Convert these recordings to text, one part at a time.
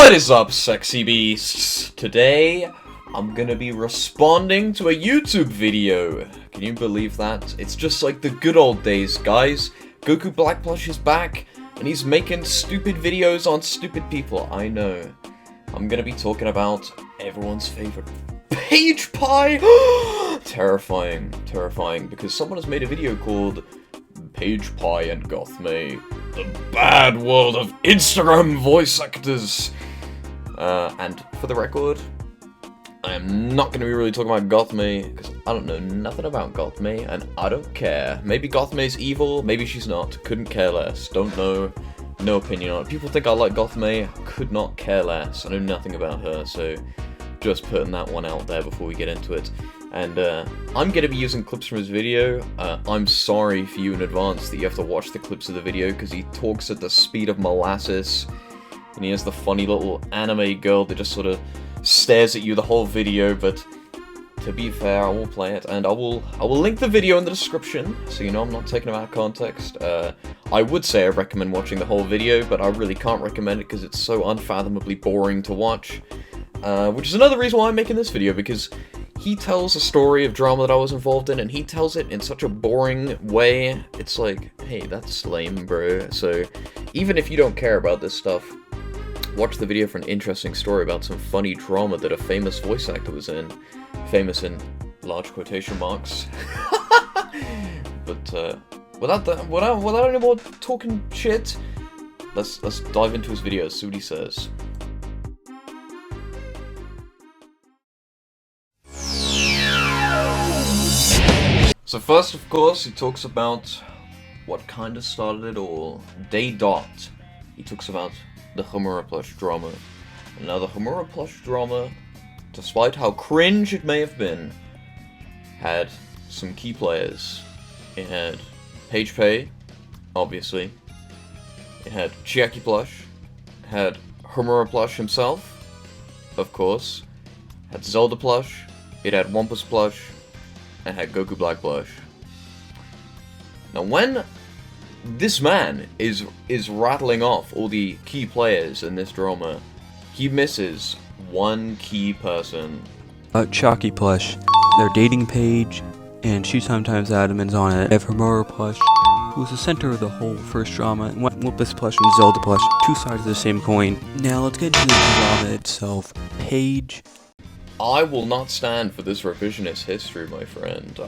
What is up, sexy beasts? Today, I'm gonna be responding to a YouTube video. Can you believe that? It's just like the good old days, guys. Goku Black Plush is back, and he's making stupid videos on stupid people. I know. I'm gonna be talking about everyone's favorite Paigepaii. Terrifying, because someone has made a video called Paigepaii and Gothmei, the bad world of Instagram voice actors. And for the record, I am not going to be really talking about Gothmei, because I don't know nothing about Gothmei, and I don't care. Maybe Gothmei's evil, maybe she's not, couldn't care less, don't know, no opinion on it. People think I like Gothmei, could not care less, I know nothing about her, so just putting that one out there before we get into it. And I'm going to be using clips from his video. I'm sorry for you in advance that you have to watch the clips of the video, because he talks at the speed of molasses, and he has the funny little anime girl that just sort of stares at you the whole video. But to be fair, I will play it, and I will link the video in the description, so you know I'm not taking it out of context. I would say I recommend watching the whole video, but I really can't recommend it because it's so unfathomably boring to watch. Which is another reason why I'm making this video, because he tells a story of drama that I was involved in, and he tells it in such a boring way. It's like, hey, that's lame, bro. So even if you don't care about this stuff, watch the video for an interesting story about some funny drama that a famous voice actor was in. Famous in large quotation marks. But without any more talking shit, let's dive into his video, see what he says. So first, of course, he talks about what kind of started it all. Day dot. He talks about the Homura plush drama. And now the Homura plush drama, despite how cringe it may have been, had some key players. It had Paigepaii, obviously. It had Chiaki plush. It had Homura plush himself, of course. It had Zelda plush. It had Wampus plush. And had Goku Black Plush. Now when this man is rattling off all the key players in this drama, he misses one key person. Chiaki plush, their dating page, and she sometimes adamins on it. Homura plush, who was the center of the whole first drama, and Wampus plush and Zelda plush, two sides of the same coin. Now let's get into the drama itself. Paige. I will not stand for this revisionist history, my friend.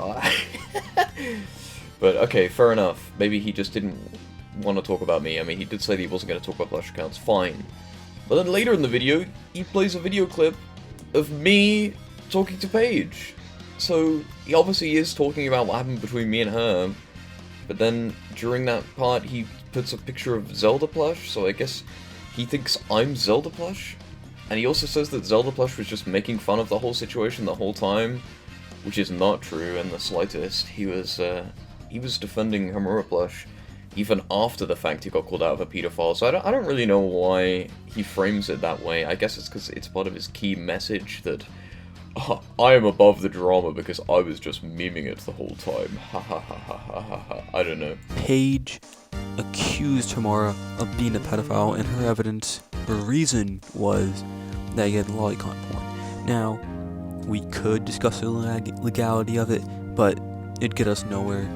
But okay, fair enough. Maybe he just didn't want to talk about me. I mean, he did say that he wasn't going to talk about plush accounts, fine. But then later in the video, he plays a video clip of me talking to Paige. So, he obviously is talking about what happened between me and her. But then, during that part, he puts a picture of Zelda plush, so I guess he thinks I'm Zelda plush? And he also says that Zelda plush was just making fun of the whole situation the whole time, which is not true in the slightest. He was defending Homura plush even after the fact he got called out of a pedophile. So I don't really know why he frames it that way. I guess it's because it's part of his key message that I am above the drama because I was just memeing it the whole time. Ha ha ha ha ha ha ha. I don't know. Paige accused Homura of being a pedophile, and her evidence, her reason was that he had lolicon porn. Now, we could discuss the legality of it, but it'd get us nowhere.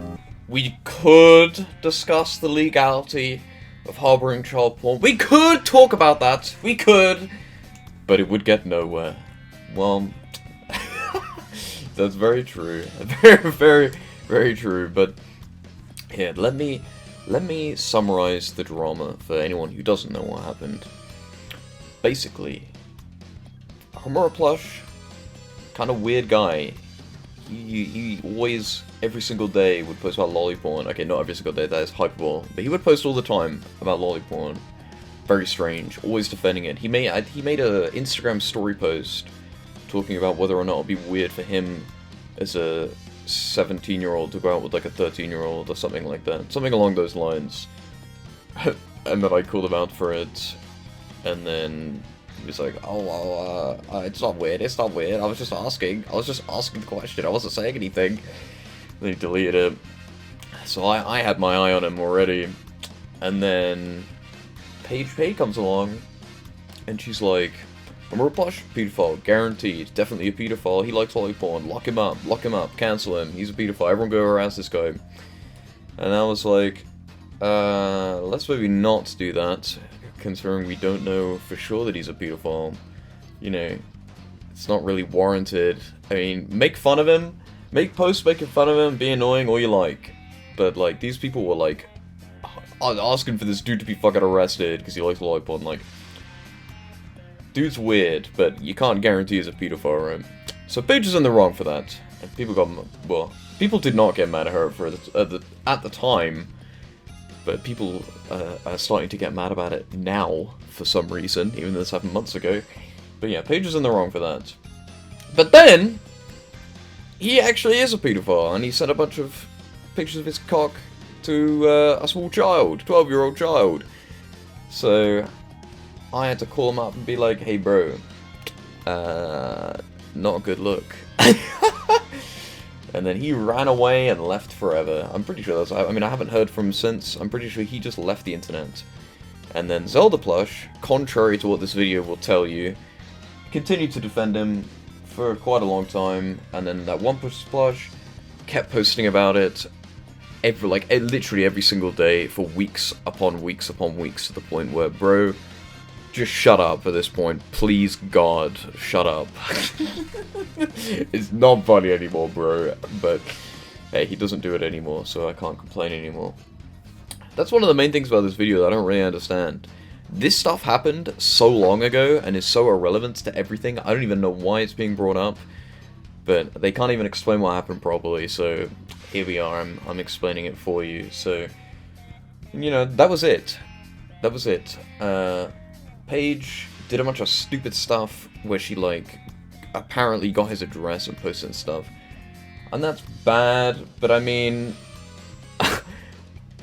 We could discuss the legality of harboring child porn. We could talk about that. We could. But it would get nowhere. Well, that's very true. Very true. But here, let me summarize the drama for anyone who doesn't know what happened. Basically, Homura plush, kind of weird guy. He always, every single day, would post about lolly porn. Okay, not every single day, that is hyperbole. But he would post all the time about lolly porn. Very strange, always defending it. He made a Instagram story post talking about whether or not it would be weird for him as a 17-year-old to go out with like a 13-year-old or something like that. Something along those lines. And then I called him out for it. And then he was like, oh, well, it's not weird, I was just asking the question, I wasn't saying anything. Then he deleted it. So I had my eye on him already. And then Paigepaii comes along, And she's like, Amora Plush, pedophile, guaranteed, definitely a pedophile, he likes lolly porn, lock him up, cancel him, he's a pedophile, everyone go harass this guy. And I was like, let's maybe not do that, considering we don't know for sure that he's a pedophile. You know, it's not really warranted. I mean, make fun of him, make posts making fun of him, be annoying, all you like. But, like, these people were, like, asking for this dude to be fucking arrested because he likes lolly porn, like... Dude's weird, but you can't guarantee he's a pedophile, right? So Paige is in the wrong for that. And people got, well, people did not get mad at her for at the time, but people are starting to get mad about it now for some reason, even though this happened months ago. But yeah, Paige is in the wrong for that. But then he actually is a pedophile, and he sent a bunch of pictures of his cock to a small child, 12-year-old child. So I had to call him up and be like, hey bro, not a good look. And then he ran away and left forever. I'm pretty sure that's, I mean, I haven't heard from him since. I'm pretty sure he just left the internet. And then Zelda Plush, contrary to what this video will tell you, continued to defend him for quite a long time. And then that one Plush kept posting about it literally every single day for weeks upon weeks upon weeks, to the point where, bro, just shut up at this point. Please, God, shut up. It's not funny anymore, bro. But, hey, he doesn't do it anymore, so I can't complain anymore. That's one of the main things about this video that I don't really understand. This stuff happened so long ago and is so irrelevant to everything. I don't even know why it's being brought up. But they can't even explain what happened properly, so here we are. I'm explaining it for you. So, you know, that was it. That was it. Paige did a bunch of stupid stuff where she, like, apparently got his address and posted stuff. And that's bad, but I mean...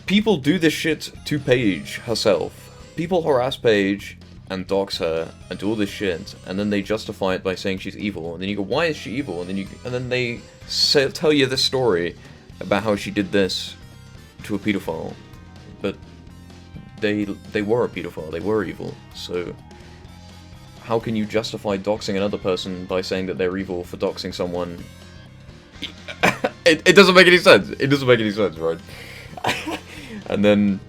people do this shit to Paige herself. People harass Paige and dox her and do all this shit, and then they justify it by saying she's evil. And then you go, why is she evil? And then they tell you this story about how she did this to a pedophile. But they were a pedophile, they were evil, so how can you justify doxing another person by saying that they're evil for doxing someone? It doesn't make any sense. It doesn't make any sense, right? And then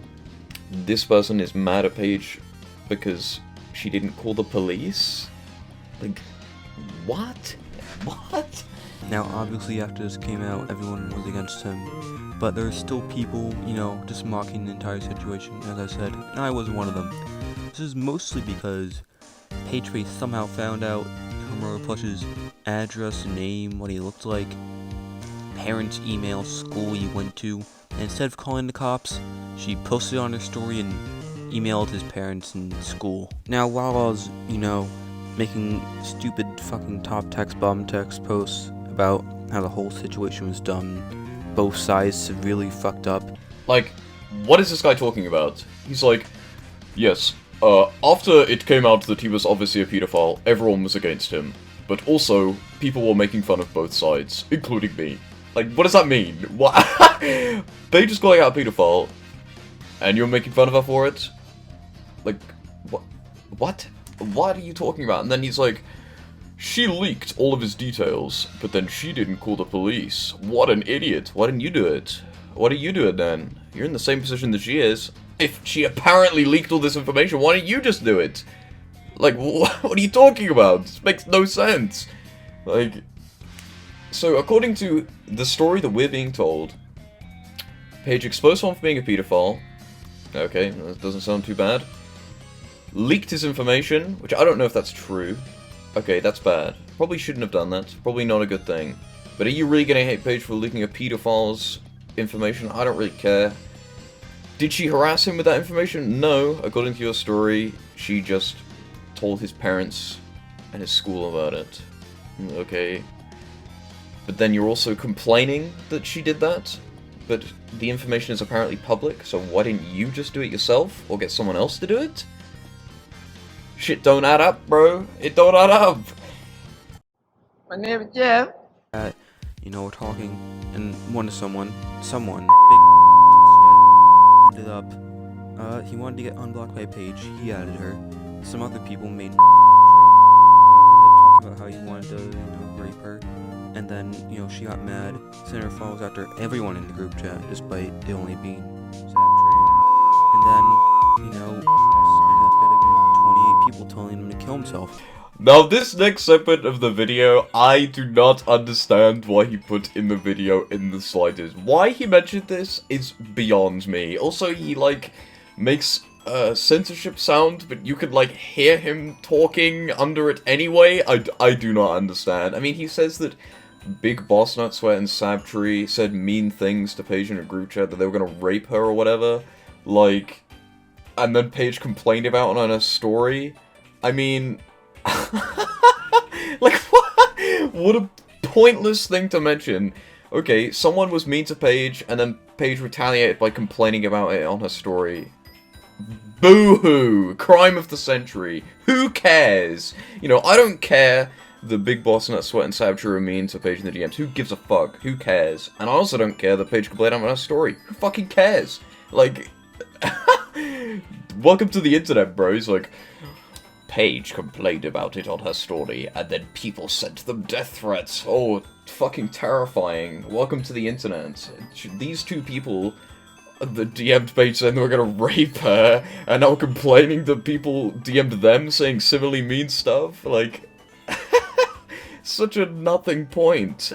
this person is mad at Paige because she didn't call the police? Like, what? What? Now, obviously, after this came out, everyone was against him, but there's still people, you know, just mocking the entire situation, as I said, and I was one of them. This is mostly because Paigepaii somehow found out Amora Plush's address, name, what he looked like, parents' email, school he went to, and instead of calling the cops, she posted on her story and emailed his parents in school. Now, while I was, you know, making stupid fucking top text, bottom text posts about how the whole situation was done, both sides severely fucked up. Like, what is this guy talking about? He's like, yes, after it came out that he was obviously a pedophile, everyone was against him. But also, people were making fun of both sides, including me. Like, what does that mean? What? Paige is calling out a pedophile, and you're making fun of her for it? Like, what? What? What are you talking about? And then he's like, she leaked all of his details, but then she didn't call the police. What an idiot. Why didn't you do it? Why didn't you do it then? You're in the same position that she is. If she apparently leaked all this information, why didn't you just do it? Like, what are you talking about? This makes no sense. Like, so according to the story that we're being told, Paige exposed someone for being a pedophile. Okay, that doesn't sound too bad. Leaked his information, which I don't know if that's true. Okay, that's bad. Probably shouldn't have done that. Probably not a good thing. But are you really gonna hate Paige for leaking a pedophile's information? I don't really care. Did she harass him with that information? No. According to your story, she just told his parents and his school about it. Okay. But then you're also complaining that she did that? But the information is apparently public, so why didn't you just do it yourself? Or get someone else to do it? Shit don't add up, bro. It don't add up. My name is Jeff. You know, we're talking, and someone, big ended up, he wanted to get unblocked by Paige, he added her, some other people made ended up talking about how he wanted to, rape her. And then, she got mad, sent her photos after everyone in the group chat, despite it only being Sabtree. And then, ended up getting 28 people telling him to kill himself. Now, this next segment of the video, I do not understand why he put in the video in the slightest. Why he mentioned this is beyond me. Also, he, makes censorship sound, but you could, hear him talking under it anyway. I do not understand. I mean, he says that Big Boss Nut Sweat and Sabtree said mean things to Paige in a group chat, that they were gonna rape her or whatever. And then Paige complained about it on her story. I mean... what a pointless thing to mention. Okay, someone was mean to Paige, and then Paige retaliated by complaining about it on her story. Boo-hoo! Crime of the century. Who cares? I don't care the Big Boss Nut Sweat and Sabtree are mean to Paige in the DMs. Who gives a fuck? Who cares? And I also don't care that Paige complained about her story. Who fucking cares? Welcome to the internet, bros. Paige complained about it on her story, and then people sent them death threats. Oh, fucking terrifying. Welcome to the internet. These two people, the DM'd Paige saying they were gonna rape her, and now complaining that people DM'd them saying similarly mean stuff. Such a nothing point.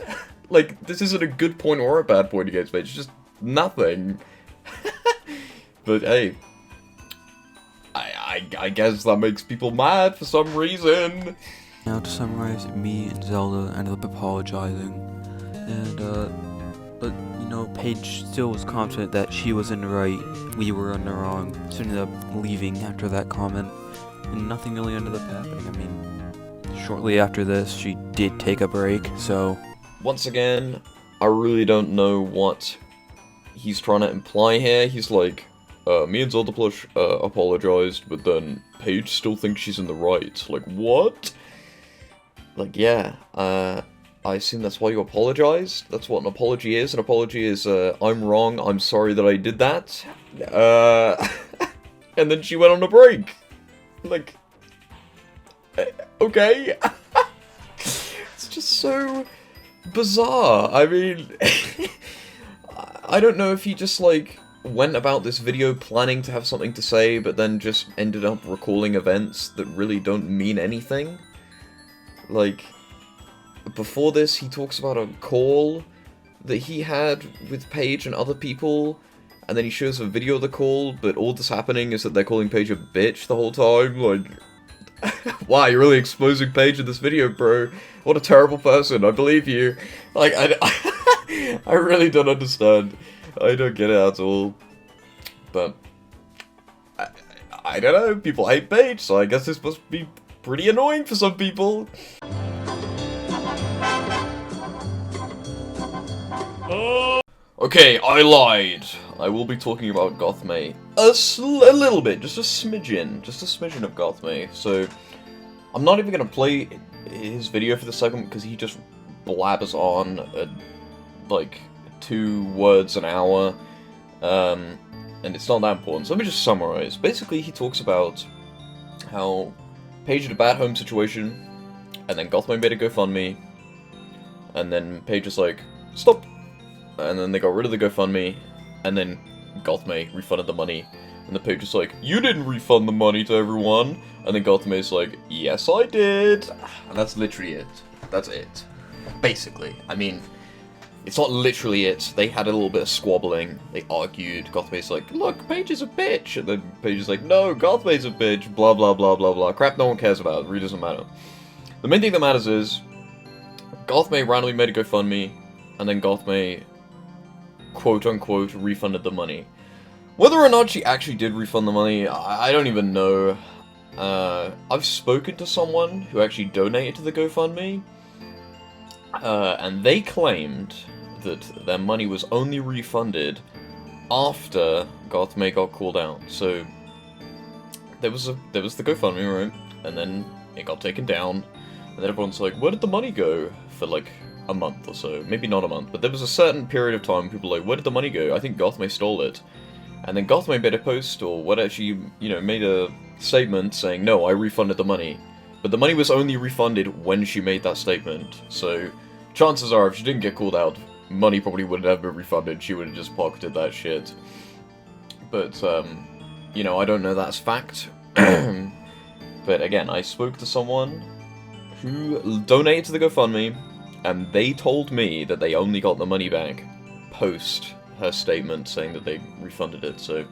This isn't a good point or a bad point against Paige, it's just nothing. But hey... I guess that makes people mad for some reason. Now to summarize, me and Zelda ended up apologizing, and but Paige still was confident that she was in the right, we were in the wrong, so ended up leaving after that comment, and nothing really ended up happening. I mean, shortly after this, she did take a break, so... Once again, I really don't know what he's trying to imply here. He's like, me and Zelda Plush apologized, but then Paige still thinks she's in the right. What? Yeah, I assume that's why you apologized? That's what an apology is? An apology is, I'm wrong, I'm sorry that I did that. And then she went on a break. Okay. It's just so bizarre. I mean, I don't know if he just, went about this video planning to have something to say, but then just ended up recalling events that really don't mean anything. Before this, he talks about a call that he had with Paige and other people, and then he shows a video of the call, but all that's happening is that they're calling Paige a bitch the whole time. Wow, you're really exposing Paige in this video, bro. What a terrible person, I believe you. I really don't understand. I don't get it at all. But I don't know, people hate Paige, so I guess this must be pretty annoying for some people. Okay, I lied. I will be talking about Gothmei a little bit, just a smidgen of Gothmei. So, I'm not even gonna play his video for the segment because he just blabbers on at, 2 words an hour, and it's not that important, so let me just summarize. Basically, he talks about how Paige had a bad home situation, and then Gothmei made a GoFundMe, and then Paige was like, stop, and then they got rid of the GoFundMe, and then Gothmei refunded the money, and the Paige was like, you didn't refund the money to everyone, and then Gothmei's like, yes I did, and that's literally it. That's it. Basically. I mean, it's not literally it. They had a little bit of squabbling. They argued. Gothmei's like, look, Paige is a bitch. And then Paige is like, no, Gothmei's a bitch. Blah, blah, blah, blah, blah. Crap no one cares about. It really doesn't matter. The main thing that matters is Gothmei randomly made a GoFundMe, and then Gothmei, quote-unquote, refunded the money. Whether or not she actually did refund the money, I don't even know. I've spoken to someone who actually donated to the GoFundMe, and they claimed that their money was only refunded after Gothmei got called out. So there was the GoFundMe, right? And then it got taken down, and then everyone's like, where did the money go? For like a month or so. Maybe not a month, but there was a certain period of time people were like, where did the money go? I think Gothmei stole it. And then Gothmei made a post, or what, actually, you know, made a statement saying, no, I refunded the money. But the money was only refunded when she made that statement. So, chances are, if she didn't get called out, money probably wouldn't have been refunded. She would have just pocketed that shit. But, you know, I don't know that's fact. But again, I spoke to someone who donated to the GoFundMe, and they told me that they only got the money back post her statement saying that they refunded it, so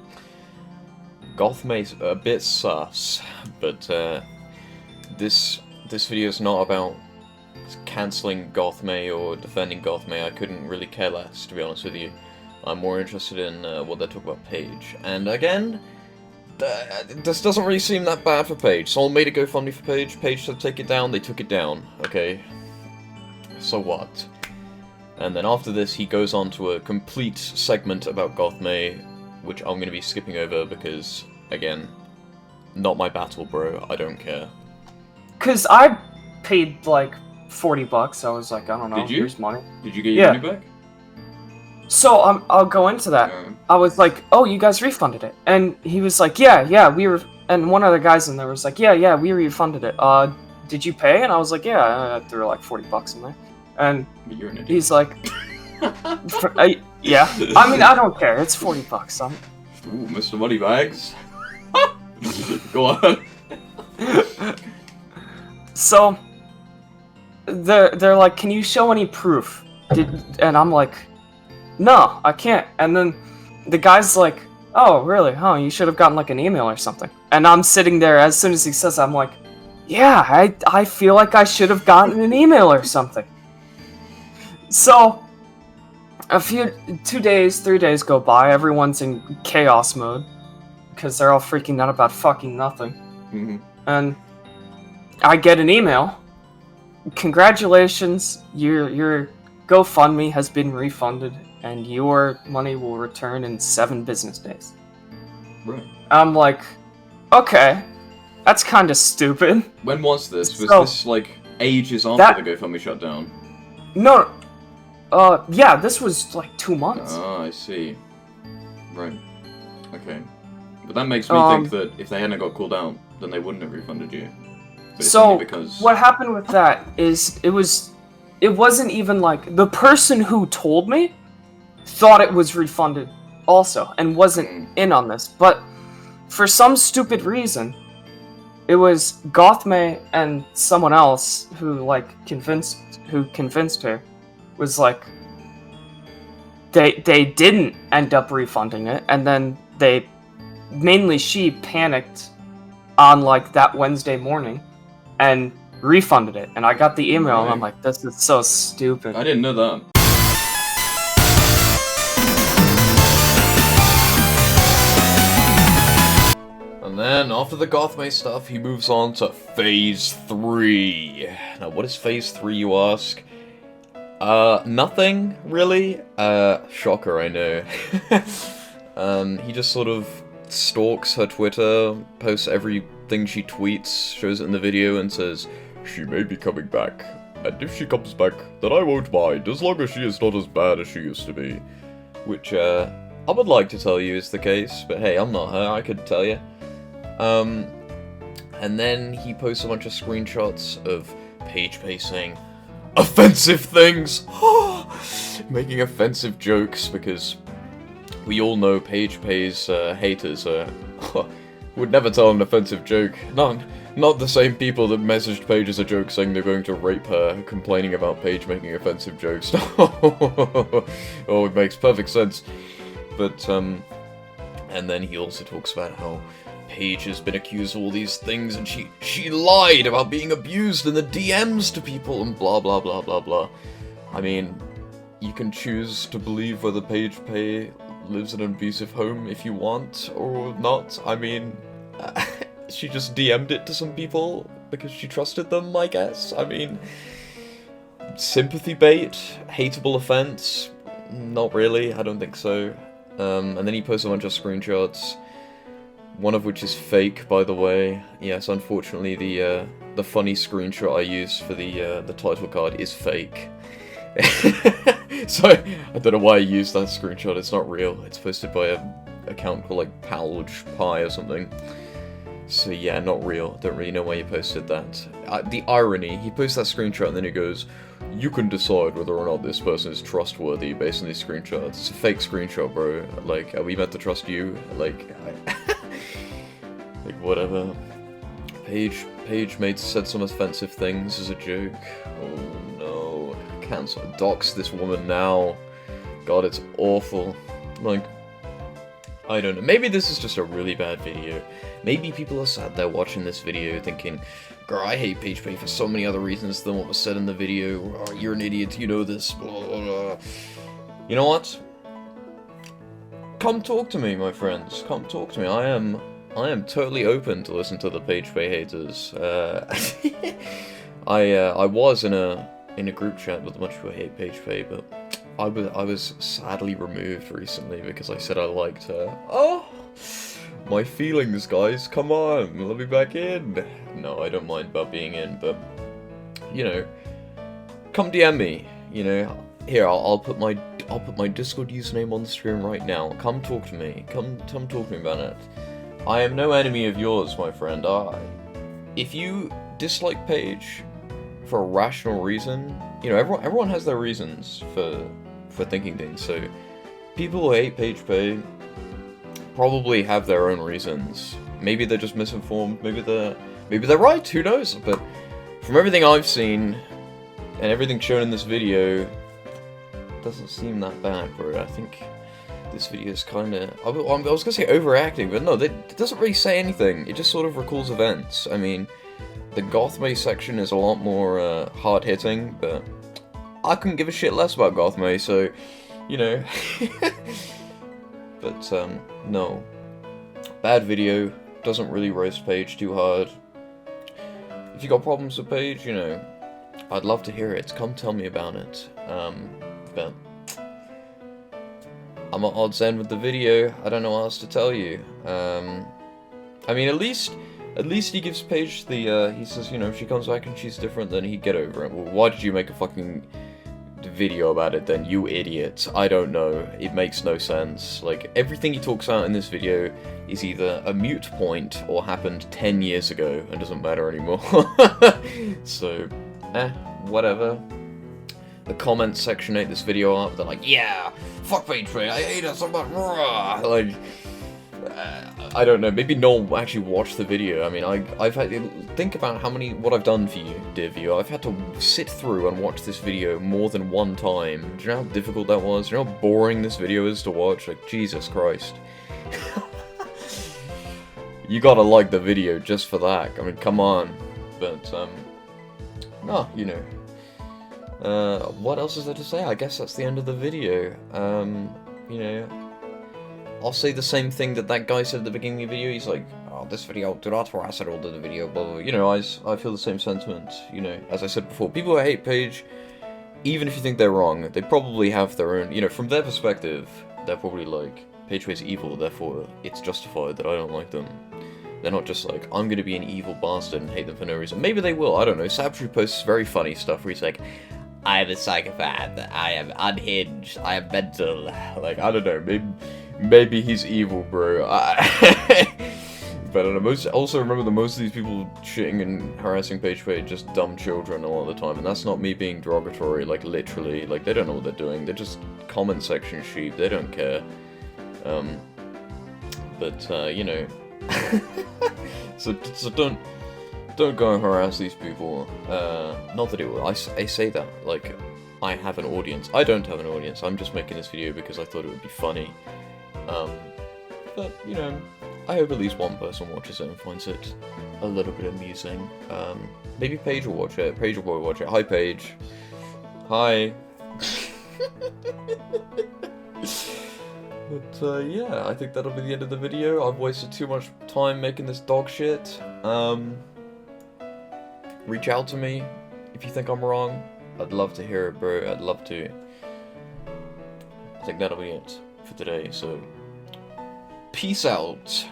Gothmei's a bit sus, but this video is not about cancelling Gothmei or defending Gothmei. I couldn't really care less, to be honest with you. I'm more interested in what they talk about Paige. And again, this doesn't really seem that bad for Paige. Someone made a GoFundMe for Paige. Paige said take it down. They took it down. Okay. So what? And then after this, he goes on to a complete segment about Gothmei, which I'm going to be skipping over because, again, not my battle, bro. I don't care. Cause I paid like $40. I was like, I don't know. Did you? Here's money. Did you get your money back? So I'll go into that. I was like, oh, you guys refunded it, and he was like, yeah, we were. And one of the guys in there was like, yeah, we refunded it. Did you pay? And I was like, yeah, I threw like $40 in there. And You're an idiot. he's like, yeah. I mean, I don't care. It's $40. Ooh, Mr. Moneybags. Go on. So they're like, can you show any proof? And I'm like, no, I can't. And then the guy's like, oh, really? Huh? You should have gotten like an email or something. And I'm sitting there. As soon as he says, I'm like, yeah, I feel like I should have gotten an email or something. So, 3 days go by, everyone's in chaos mode, because they're all freaking out about fucking nothing. Mm-hmm. And I get an email. Congratulations, your GoFundMe has been refunded, and your money will return in 7 business days. Right. I'm like, okay, that's kind of stupid. When was this? Was So, this, like, ages after the GoFundMe shut down? No, yeah, this was like 2 months. Ah, I see. Right. Okay. But that makes me think that if they hadn't got called out, then they wouldn't have refunded you. But it's So, only because... what happened with that is, it wasn't even like, the person who told me thought it was refunded also, and wasn't in on this, but for some stupid reason, it was Gothmei and someone else who, like, convinced her, was like, they didn't end up refunding it, and then mainly she panicked on, like, that Wednesday morning, and refunded it, and I got the email, and I'm like, this is so stupid. I didn't know that. And then, after the Gothmei stuff, he moves on to Phase 3. Now, what is Phase 3, you ask? Nothing, really. Shocker, I know. He just sort of stalks her Twitter, posts everything she tweets, shows it in the video, and says, she may be coming back. And if she comes back, then I won't mind, as long as she is not as bad as she used to be. Which, I would like to tell you is the case, but hey, I'm not her, I could tell you. And then he posts a bunch of screenshots of Paigepaii saying offensive things! Making offensive jokes, because we all know Paigepaii's haters would never tell an offensive joke. Not the same people that messaged Paige as a joke saying they're going to rape her, complaining about Paige making offensive jokes. Oh, it makes perfect sense. But, and then he also talks about how Paige has been accused of all these things, and she lied about being abused in the DMs to people, and blah blah blah blah blah. I mean, you can choose to believe whether Paigepaii lives in an abusive home if you want, or not. I mean, she just DM'd it to some people because she trusted them, I guess. I mean, sympathy bait, hateable offense, not really, I don't think so. And then he posts a bunch of screenshots, one of which is fake, by the way. Yes, unfortunately, the funny screenshot I used for the title card is fake. So, I don't know why I used that screenshot, it's not real. It's posted by an account called, like, Paigepaii or something. So yeah, not real. Don't really know why he posted that. The irony, he posts that screenshot and then he goes, "You can decide whether or not this person is trustworthy based on these screenshots." It's a fake screenshot, bro. Like, are we meant to trust you? Like, like whatever. Paige said some offensive things as a joke. Oh no. Cancel. Dox this woman now. God, it's awful. Like, I don't know. Maybe this is just a really bad video. Maybe people are sat there watching this video thinking, "Girl, I hate Paigepaii for so many other reasons than what was said in the video. Oh, you're an idiot, you know this, blah, blah, blah." You know what? Come talk to me, my friends. Come talk to me. I am totally open to listen to the Paigepaii haters. I was in a group chat with a bunch of people who hate Paigepaii, but I was sadly removed recently because I said I liked her. Oh, my feelings, guys. Come on, let me back in. No, I don't mind about being in, but you know, come DM me. You know, here I'll put my Discord username on the screen right now. Come talk to me. Come talk to me about it. I am no enemy of yours, my friend. If you dislike Paige for a rational reason, you know, everyone has their reasons for thinking things. So people who hate Paigepaii probably have their own reasons. Maybe they're just misinformed. Maybe they're right. Who knows? But from everything I've seen and everything shown in this video, it doesn't seem that bad, bro. I think this video is kind of... I was gonna say overacting, but no, it doesn't really say anything. It just sort of recalls events. I mean, the Gothmei section is a lot more hard-hitting, but I couldn't give a shit less about Gothmei, so, you know. But, no. Bad video. Doesn't really roast Paige too hard. If you got problems with Paige, you know, I'd love to hear it. Come tell me about it. But I'm at odds end with the video. I don't know what else to tell you. I mean, at least he gives Paige the, he says, you know, if she comes back and she's different, then he'd get over it. Well, why did you make a fucking video about it then, you idiot? I don't know. It makes no sense. Like, everything he talks about in this video is either a mute point or happened 10 years ago and doesn't matter anymore. So, whatever. The comments section ate this video up. They're like, "Yeah, fuck Paigepaii, I hate her so much." Like, I don't know. Maybe no one actually watched the video. I mean, I've had think about what I've done for you, dear viewer. I've had to sit through and watch this video more than one time. Do you know how difficult that was? Do you know how boring this video is to watch? Like, Jesus Christ. You gotta like the video just for that. I mean, come on. But no, you know. What else is there to say? I guess that's the end of the video. You know, I'll say the same thing that guy said at the beginning of the video. He's like, "Oh, this video, do not harass at all to the video, blah, blah, blah." You know, I feel the same sentiment. You know, as I said before, people who hate Paige, even if you think they're wrong, they probably have their own, you know, from their perspective, they're probably like, Paigepaii's evil, therefore it's justified that I don't like them. They're not just like, I'm gonna be an evil bastard and hate them for no reason. Maybe they will, I don't know. Sabtru posts very funny stuff where he's like, "I am a psychopath, I am unhinged, I am mental." Like, I don't know, maybe he's evil, bro. But I don't know, also remember that most of these people shitting and harassing Paigepaii are just dumb children a lot of the time, and that's not me being derogatory, like, literally. Like, they don't know what they're doing, they're just comment section sheep, they don't care. You know, so don't go and harass these people. Not that it will. I say that like I have an audience. I don't have an audience. I'm just making this video because I thought it would be funny. But you know, I hope at least one person watches it and finds it a little bit amusing. Maybe Paige will watch it. Paige will probably watch it. Hi, Paige. Hi. But yeah, I think that'll be the end of the video. I've wasted too much time making this dog shit. Reach out to me if you think I'm wrong. I'd love to hear it, bro. I'd love to. I think that'll be it for today, so peace out.